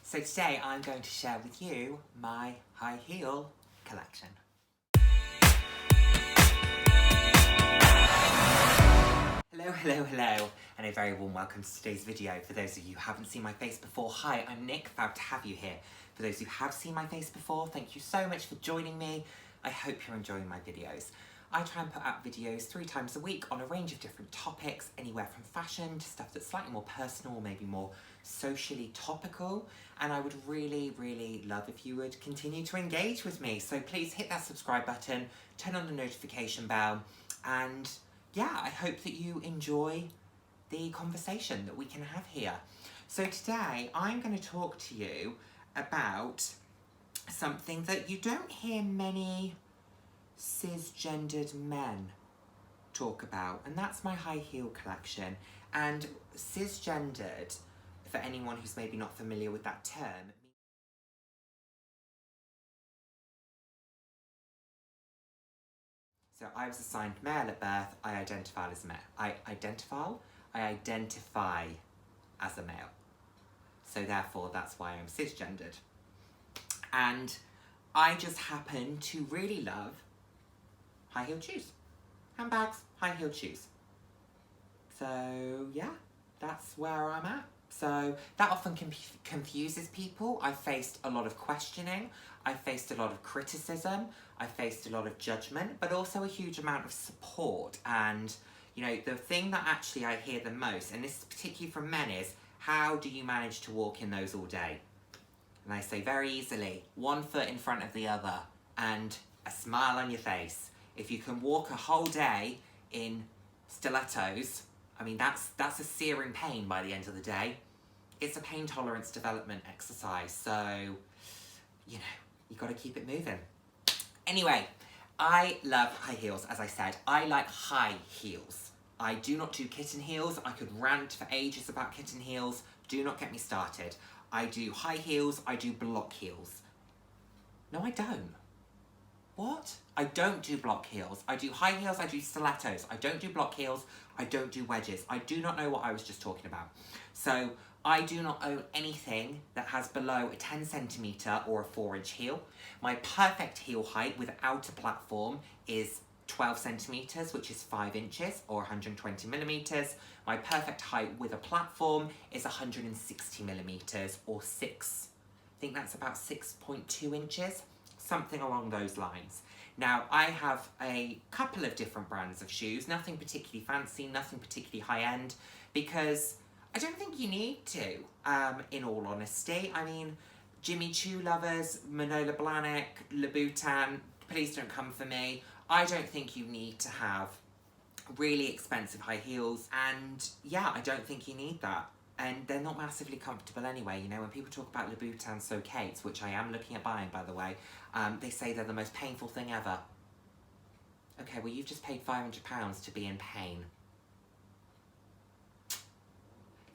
So today I'm going to share with you my high heel collection. Hello, and a very warm welcome to today's video. For those of you who haven't seen my face before, hi, I'm Nick, proud to have you here. For those who have seen my face before, thank you so much for joining me. I hope you're enjoying my videos. I try and put out videos 3 times a week on a range of different topics, anywhere from fashion to stuff that's slightly more personal, maybe more socially topical, and I would really love if you would continue to engage with me. So please hit that subscribe button, turn on the notification bell, and yeah, I hope that you enjoy the conversation that we can have here. So today I'm going to talk to you about something that you don't hear many cisgendered men talk about, and that's my high heel collection. And cisgendered, for anyone who's maybe not familiar with that term, so I was assigned male at birth. I identify as a male. I identify as a male. So therefore, that's why I'm cisgendered. And I just happen to really love high-heeled shoes. Handbags, high-heeled shoes. So yeah, that's where I'm at. So that often confuses people. I faced a lot of questioning. I faced a lot of criticism. I faced a lot of judgment, but also a huge amount of support. And, you know, the thing that actually I hear the most, and this is particularly from men, is how do you manage to walk in those all day? And I say very easily, 1 foot in front of the other and a smile on your face. If you can walk a whole day in stilettos, I mean, that's a searing pain by the end of the day. It's a pain tolerance development exercise, so, you know, you got to keep it moving. Anyway, I love high heels, as I said. I like high heels. I do not do kitten heels. I could rant for ages about kitten heels. Do not get me started. I do high heels. I do block heels. No, I don't. What? I don't do block heels. I do high heels, I do stilettos. I don't do block heels, I don't do wedges. I do not know what I was just talking about. So I do not own anything that has below a 10 centimetre or a 4-inch heel. My perfect heel height without a platform is 12 centimetres, which is 5 inches or 120 millimetres. My perfect height with a platform is 160 millimetres or 6. I think that's about 6.2 inches. Something along those lines. Now, I have a couple of different brands of shoes, nothing particularly fancy, nothing particularly high-end, because I don't think you need to, in all honesty. I mean, Jimmy Choo lovers, Manola Blahnik, Louboutin, please don't come for me. I don't think you need to have really expensive high heels, and yeah, I don't think you need that. And they're not massively comfortable anyway. You know, when people talk about Louboutin So-Kates, which I am looking at buying, by the way, they say they're the most painful thing ever. Okay, well, you've just paid £500 to be in pain.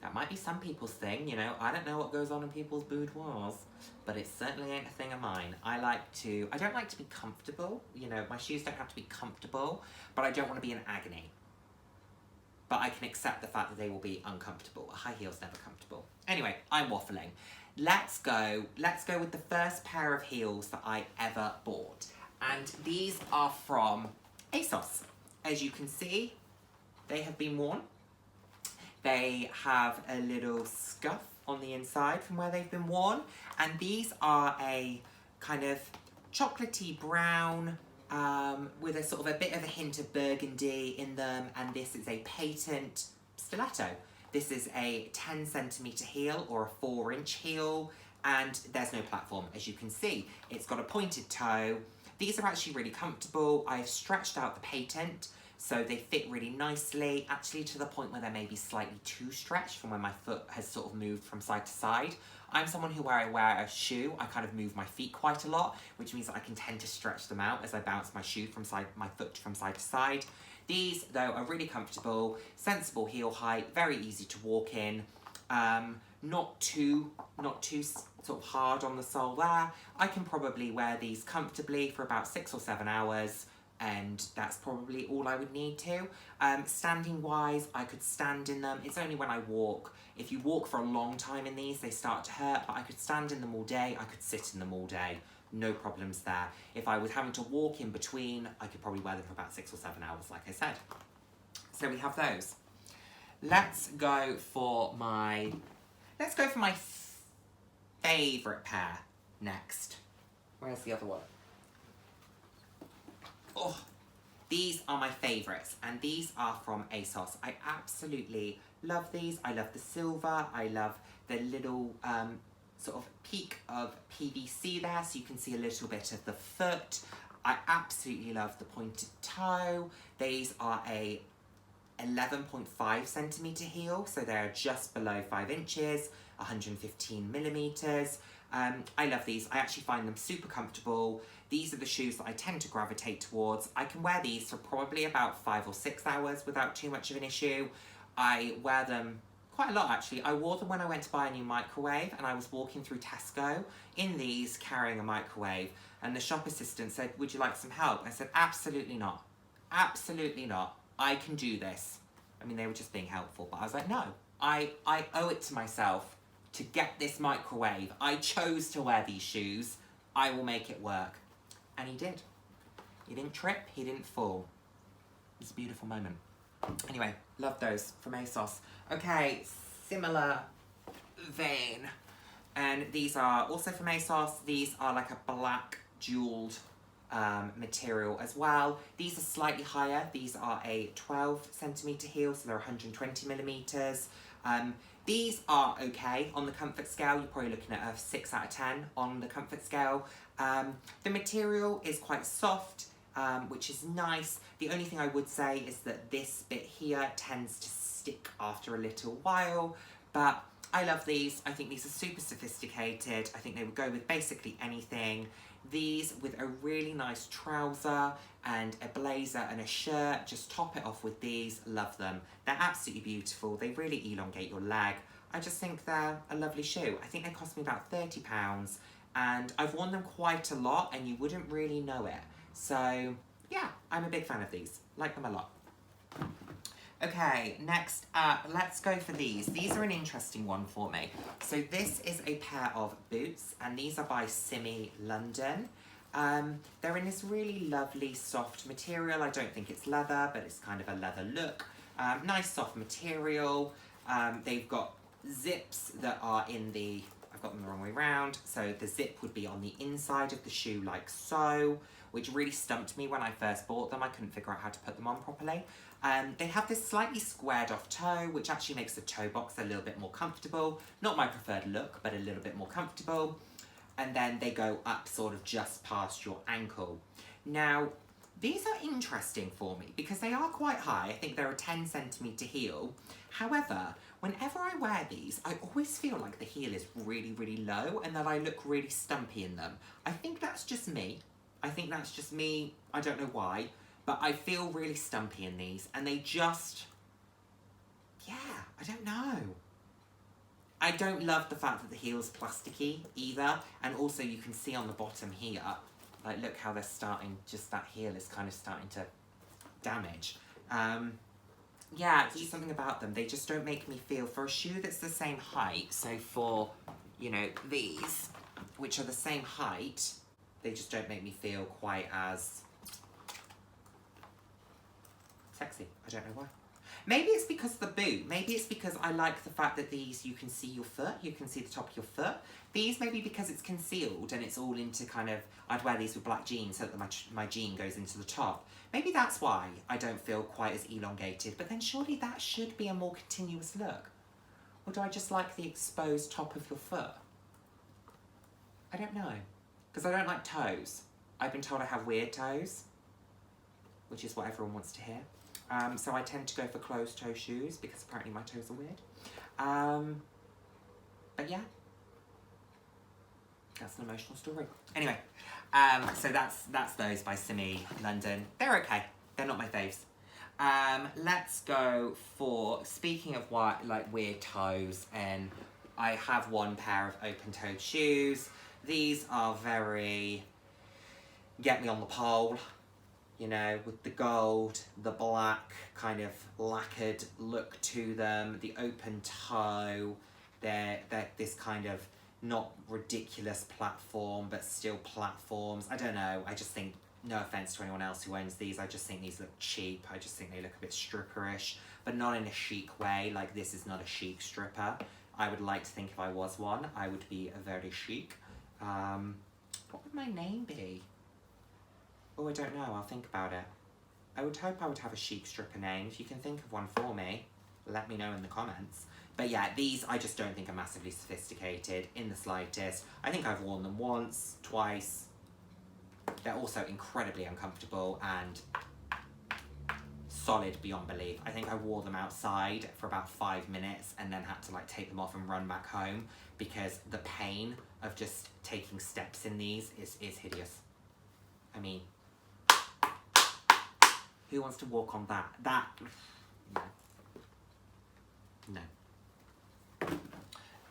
That might be some people's thing, you know. I don't know what goes on in people's boudoirs, but it certainly ain't a thing of mine. I don't like to be comfortable. You know, my shoes don't have to be comfortable, but I don't want to be in agony. But I can accept the fact that they will be uncomfortable. A high heel's never comfortable. Anyway, I'm waffling. Let's go with the first pair of heels that I ever bought. And these are from Asos. As you can see, they have been worn. They have a little scuff on the inside from where they've been worn. And these are a kind of chocolatey brown, with a sort of a bit of a hint of burgundy in them, and this is a patent stiletto. This is a 10 centimetre heel or a 4-inch heel, and there's no platform, as you can see. It's got a pointed toe. These are actually really comfortable. I've stretched out the patent, so they fit really nicely, actually to the point where they're maybe slightly too stretched from when my foot has sort of moved from side to side. I'm someone who, where I wear a shoe, I kind of move my feet quite a lot, which means that I can tend to stretch them out as I bounce my foot from side to side. These, though, are really comfortable, sensible heel height, very easy to walk in, not too sort of hard on the sole there. I can probably wear these comfortably for about 6 or 7 hours, and that's probably all I would need to. Standing wise, I could stand in them. It's only when I walk. If you walk for a long time in these, they start to hurt, but I could stand in them all day. I could sit in them all day. No problems there. If I was having to walk in between, I could probably wear them for about 6 or 7 hours, like I said. So we have those. Let's go for my favourite pair next. Where's the other one? Oh, these are my favourites, and these are from Asos. I absolutely love these. I love the silver. I love the little sort of peak of PVC there, so you can see a little bit of the foot. I absolutely love the pointed toe. These are a 11.5 centimetre heel, so they're just below 5 inches, 115 millimetres. I love these. I actually find them super comfortable. These are the shoes that I tend to gravitate towards. I can wear these for probably about 5 or 6 hours without too much of an issue. I wear them quite a lot, actually. I wore them when I went to buy a new microwave, and I was walking through Tesco in these carrying a microwave, and the shop assistant said, "Would you like some help?" I said, "Absolutely not. Absolutely not. I can do this." I mean, they were just being helpful, but I was like, no, I owe it to myself to get this microwave. I chose to wear these shoes. I will make it work. And he did. He didn't trip, he didn't fall. It was a beautiful moment. Anyway, love those from Asos. Okay, similar vein. And these are also from Asos. These are like a black jeweled material as well. These are slightly higher. These are a 12 centimetre heel, so they're 120 millimetres. These are okay on the comfort scale. You're probably looking at a 6 out of 10 on the comfort scale. The material is quite soft, which is nice. The only thing I would say is that this bit here tends to stick after a little while, but I love these. I think these are super sophisticated. I think they would go with basically anything. These with a really nice trouser and a blazer and a shirt, just top it off with these. Love them. They're absolutely beautiful. They really elongate your leg. I just think they're a lovely shoe. I think they cost me about £30, and I've worn them quite a lot and you wouldn't really know it. So yeah, I'm a big fan of these. Like them a lot. Okay, next up, let's go for these. These are an interesting one for me. So this is a pair of boots, and these are by Simi London. They're in this really lovely soft material. I don't think it's leather, but it's kind of a leather look. Nice soft material. They've got zips that are in the, I've got them the wrong way round. So the zip would be on the inside of the shoe like so, which really stumped me when I first bought them. I couldn't figure out how to put them on properly. They have this slightly squared off toe, which actually makes the toe box a little bit more comfortable. Not my preferred look, but a little bit more comfortable. And then they go up sort of just past your ankle. Now, these are interesting for me because they are quite high. I think they're a 10 centimetre heel. However, whenever I wear these, I always feel like the heel is really, really low and that I look really stumpy in them. I think that's just me. I don't know why. But I feel really stumpy in these, and they just, yeah, I don't know. I don't love the fact that the heel's plasticky either, and also you can see on the bottom here, like look how they're starting, just that heel is kind of starting to damage. Yeah, it's just something about them. They just don't make me feel, for a shoe that's the same height, so for, you know, these, which are the same height, they just don't make me feel quite as sexy. I don't know why. Maybe it's because of the boot. Maybe it's because I like the fact that these, you can see your foot, you can see the top of your foot. These maybe because it's concealed and it's all into kind of, I'd wear these with black jeans so that my jean goes into the top. Maybe that's why I don't feel quite as elongated, but then surely that should be a more continuous look. Or do I just like the exposed top of your foot? I don't know. Because I don't like toes. I've been told I have weird toes, which is what everyone wants to hear. So I tend to go for closed toe shoes because apparently my toes are weird. But yeah, that's an emotional story. Anyway, so that's those by Simi London. They're okay. They're not my faves. Let's go for, speaking of what, like weird toes, and I have one pair of open-toed shoes. These are very get me on the pole. you know, with the gold, the black kind of lacquered look to them, the open toe, they're this kind of not ridiculous platform, but still platforms. I don't know, I just think, no offense to anyone else who owns these, I just think these look cheap. I just think they look a bit stripperish, but not in a chic way. Like, this is not a chic stripper. I would like to think if I was one, I would be a very chic. What would my name be? Oh, I don't know, I'll think about it. I would hope I would have a chic stripper name. If you can think of one for me, let me know in the comments. But yeah, these I just don't think are massively sophisticated in the slightest. I think I've worn them once, twice. They're also incredibly uncomfortable and solid beyond belief. I think I wore them outside for about 5 minutes and then had to like take them off and run back home because the pain of just taking steps in these is hideous. I mean, who wants to walk on that? No.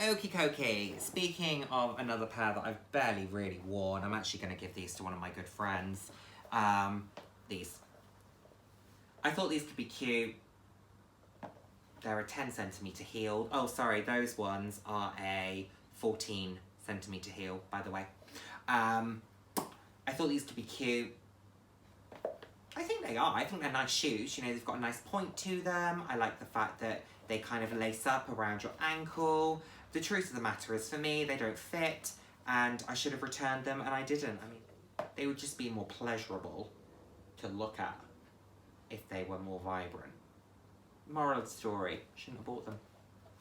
Okie dokie. Speaking of another pair that I've barely really worn, I'm actually going to give these to one of my good friends. These. I thought these could be cute. They're a 10 centimetre heel. Oh, sorry, those ones are a 14 centimetre heel, by the way. I thought these could be cute. I think they are. I think they're nice shoes. You know, they've got a nice point to them. I like the fact that they kind of lace up around your ankle. The truth of the matter is, for me, they don't fit, and I should have returned them, and I didn't. I mean, they would just be more pleasurable to look at if they were more vibrant. Moral of the story, shouldn't have bought them.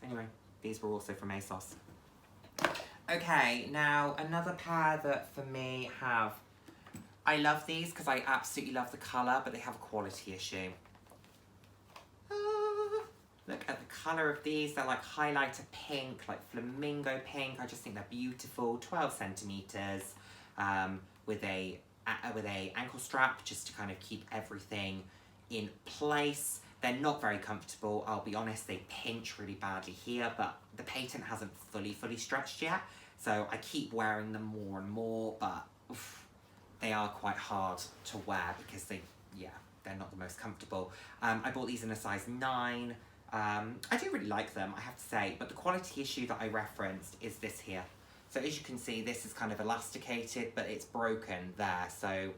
Anyway, these were also from Asos. Okay, now another pair that for me have... I love these because I absolutely love the colour, but they have a quality issue. Look at the colour of these. They're like highlighter pink, like flamingo pink. I just think they're beautiful. 12 centimetres with a ankle strap just to kind of keep everything in place. They're not very comfortable, I'll be honest. They pinch really badly here, but the patent hasn't fully stretched yet. So I keep wearing them more and more, but oof, they are quite hard to wear because they're not the most comfortable. I bought these in a size 9. I do really like them, I have to say, but the quality issue that I referenced is this here. So as you can see, this is kind of elasticated, but it's broken there. So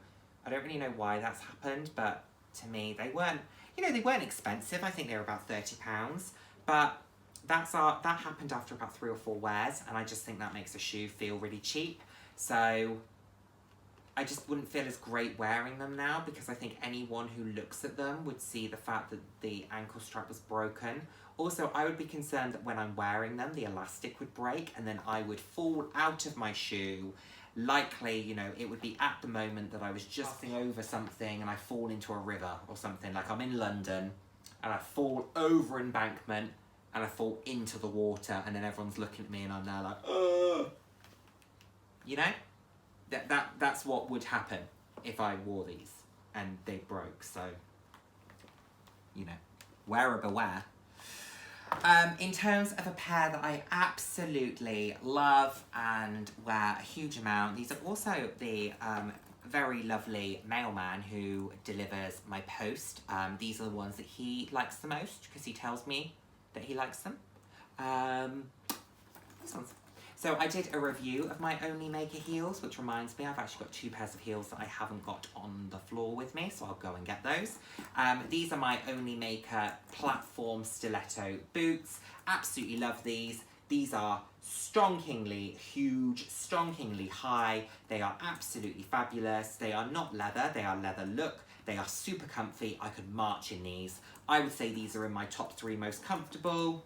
I don't really know why that's happened, but to me, they weren't expensive. I think they were about £30, but that happened after about 3 or 4 wears, and I just think that makes a shoe feel really cheap. So I just wouldn't feel as great wearing them now, because I think anyone who looks at them would see the fact that the ankle strap was broken. Also, I would be concerned that when I'm wearing them, the elastic would break and then I would fall out of my shoe. Likely, you know, it would be at the moment that I was just over something and I fall into a river or something. Like I'm in London and I fall over an embankment and I fall into the water, and then everyone's looking at me and I'm there like, ugh. You know? That's what would happen if I wore these and they broke. So, you know, wearer beware. In terms of a pair that I absolutely love and wear a huge amount, these are also the very lovely mailman who delivers my post. These are the ones that he likes the most because he tells me that he likes them. These ones. So I did a review of my OnlyMaker heels, which reminds me I've actually got 2 pairs of heels that I haven't got on the floor with me, so I'll go and get those. These are my OnlyMaker platform stiletto boots. Absolutely love these. These are stonkingly huge, stonkingly high. They are absolutely fabulous. They are not leather, they are leather look. They are super comfy. I could march in these. I would say these are in my top 3 most comfortable.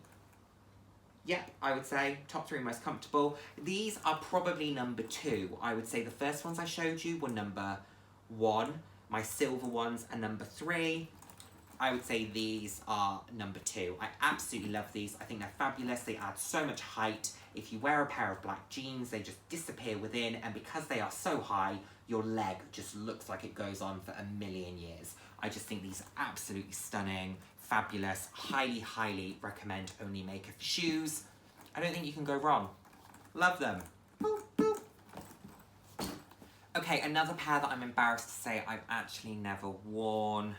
Yep, I would say top 3 most comfortable. These are probably number 2. I would say the first ones I showed you were number 1. My silver ones are number 3. I would say these are number 2. I absolutely love these. I think they're fabulous. They add so much height. If you wear a pair of black jeans, they just disappear within, and because they are so high, your leg just looks like it goes on for a million years. I just think these are absolutely stunning. Fabulous, highly recommend OnlyMaker for shoes. I don't think you can go wrong. Love them. Boop, boop. Okay, another pair that I'm embarrassed to say I've actually never worn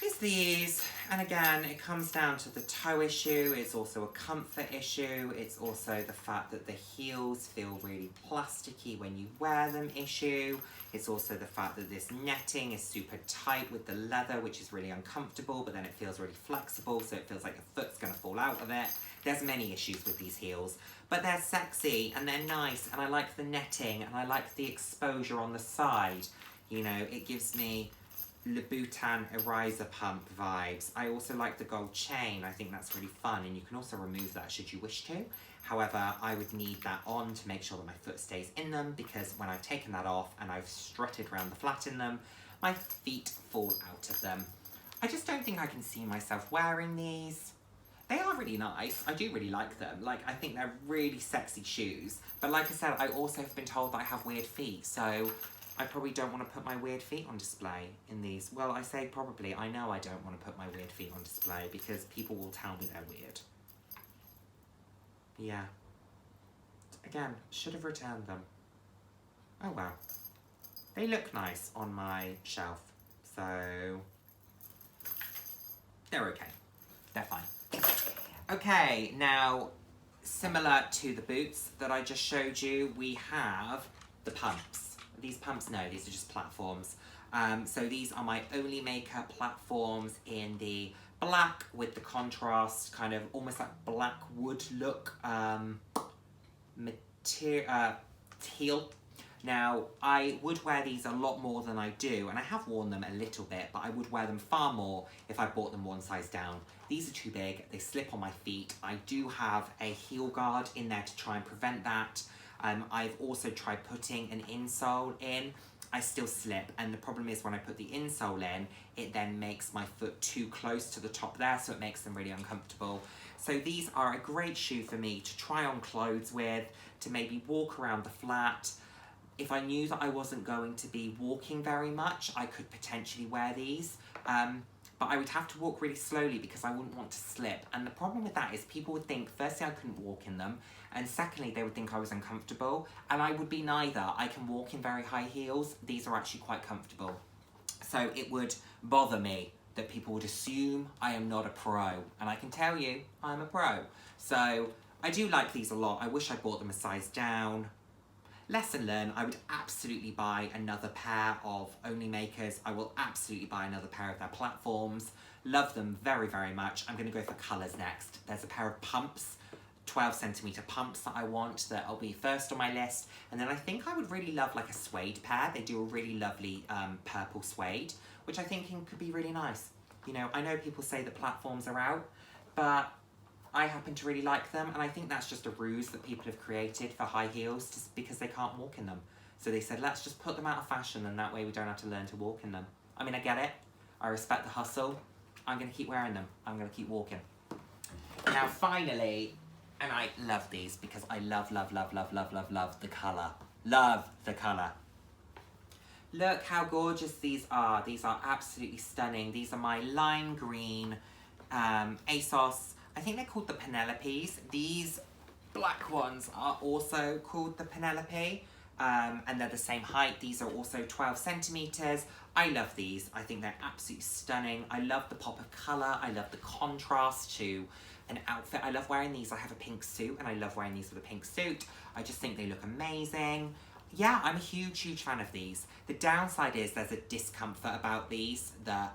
is these. And again, it comes down to the toe issue. It's also a comfort issue. It's also the fact that the heels feel really plasticky when you wear them issue. It's also the fact that this netting is super tight with the leather, which is really uncomfortable, but then it feels really flexible, so it feels like your foot's gonna fall out of it. There's many issues with these heels, but they're sexy and they're nice, and I like the netting and I like the exposure on the side. You know, it gives me Louboutin Eriza Pump vibes. I also like the gold chain. I think that's really fun, and you can also remove that should you wish to. However, I would need that on to make sure that my foot stays in them, because when I've taken that off and I've strutted around the flat in them, my feet fall out of them. I just don't think I can see myself wearing these. They are really nice. I do really like them. Like, I think they're really sexy shoes. But like I said, I also have been told that I have weird feet, so I probably don't want to put my weird feet on display in these. Well, I say probably. I know I don't want to put my weird feet on display because people will tell me they're weird. Yeah. Again, should have returned them. Oh well. They look nice on my shelf, so they're okay. They're fine. Okay, now, similar to the boots that I just showed you, we have the pumps. These pumps, no, these are just platforms. So these are my OnlyMaker platforms in the black with the contrast, kind of almost like black wood look, teal. Now, I would wear these a lot more than I do, and I have worn them a little bit, but I would wear them far more if I bought them one size down. These are too big, they slip on my feet. I do have a heel guard in there to try and prevent that. I've also tried putting an insole in. I still slip, and the problem is when I put the insole in, it then makes my foot too close to the top there, so it makes them really uncomfortable. So these are a great shoe for me to try on clothes with, to maybe walk around the flat. If I knew that I wasn't going to be walking very much, I could potentially wear these. But I would have to walk really slowly because I wouldn't want to slip. And the problem with that is people would think, firstly, I couldn't walk in them, and secondly, they would think I was uncomfortable. And I would be neither. I can walk in very high heels. These are actually quite comfortable. So it would bother me that people would assume I am not a pro. And I can tell you, I'm a pro. So I do like these a lot. I wish I bought them a size down. Lesson learned, I would absolutely buy another pair of OnlyMakers. I will absolutely buy another pair of their platforms. Love them very, very much. I'm going to go for colours next. There's a pair of pumps, 12cm pumps that I want, that'll be first on my list. And then I think I would really love like a suede pair. They do a really lovely purple suede, which I think could be really nice. You know, I know people say that platforms are out, but I happen to really like them, and I think that's just a ruse that people have created for high heels just because they can't walk in them. So they said, let's just put them out of fashion, and that way we don't have to learn to walk in them. I mean, I get it. I respect the hustle. I'm going to keep wearing them. I'm going to keep walking. Now, finally, and I love these because I love the colour. Love the colour. Look how gorgeous these are. These are absolutely stunning. These are my lime green Asos. I think they're called the Penelopes. These black ones are also called the Penelope, and they're the same height. These are also 12 centimeters. I love these. I think they're absolutely stunning. I love the pop of color. I love the contrast to an outfit. I love wearing these. I have a pink suit, and I love wearing these with a pink suit. I just think they look amazing. Yeah, I'm a huge fan of these. The downside is there's a discomfort about these that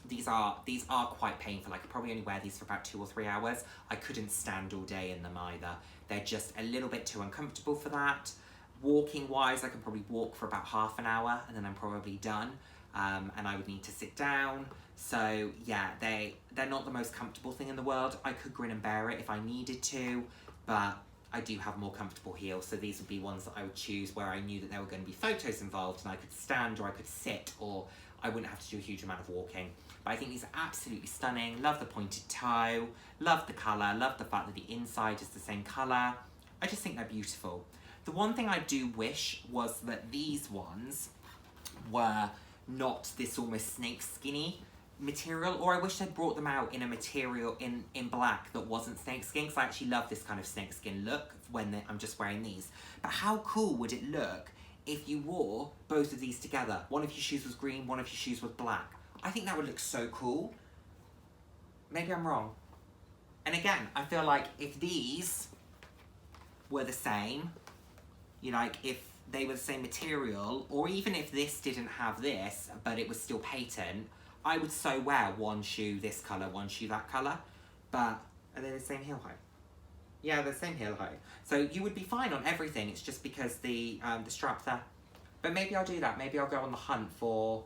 these are quite painful. I could probably only wear these for about 2 or 3 hours. I couldn't stand all day in them either. They're just a little bit too uncomfortable for that. Walking wise, I could probably walk for about half an hour and then I'm probably done. And I would need to sit down. So yeah, they're not the most comfortable thing in the world. I could grin and bear it if I needed to, but I do have more comfortable heels. So these would be ones that I would choose where I knew that there were going to be photos involved and I could stand or I could sit, or I wouldn't have to do a huge amount of walking. But I think these are absolutely stunning. Love the pointed toe, love the colour, love the fact that the inside is the same colour. I just think they're beautiful. The one thing I do wish was that these ones were not this almost snake skinny. material, or I wish they'd brought them out in a material in black that wasn't snakeskin, because I actually love this kind of snakeskin look when I'm just wearing these. But how cool would it look if you wore both of these together? One of your shoes was green, one of your shoes was black. I think that would look so cool. Maybe I'm wrong. And again, I feel like if these were the same, you know, like if they were the same material, or even if this didn't have this, but it was still patent, I would so wear one shoe this colour, one shoe that colour. But are they the same heel height? Yeah, the same heel height. So you would be fine on everything. It's just because the strap's there. But maybe I'll do that. Maybe I'll go on the hunt for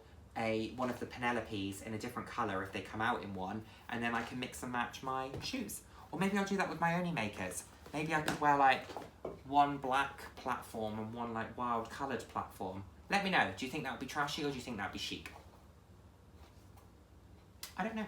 one of the Penelopes in a different colour if they come out in one, and then I can mix and match my shoes. Or maybe I'll do that with my OnlyMakers. Maybe I could wear like one black platform and one like wild coloured platform. Let me know. Do you think that would be trashy, or do you think that would be chic? I don't know.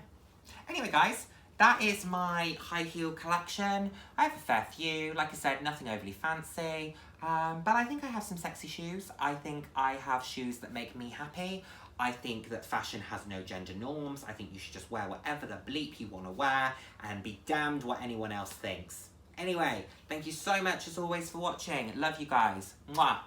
Anyway, guys, that is my high heel collection. I have a fair few. Like I said, nothing overly fancy. But I think I have some sexy shoes. I think I have shoes that make me happy. I think that fashion has no gender norms. I think you should just wear whatever the bleep you want to wear and be damned what anyone else thinks. Anyway, thank you so much as always for watching. Love you guys. Mwah.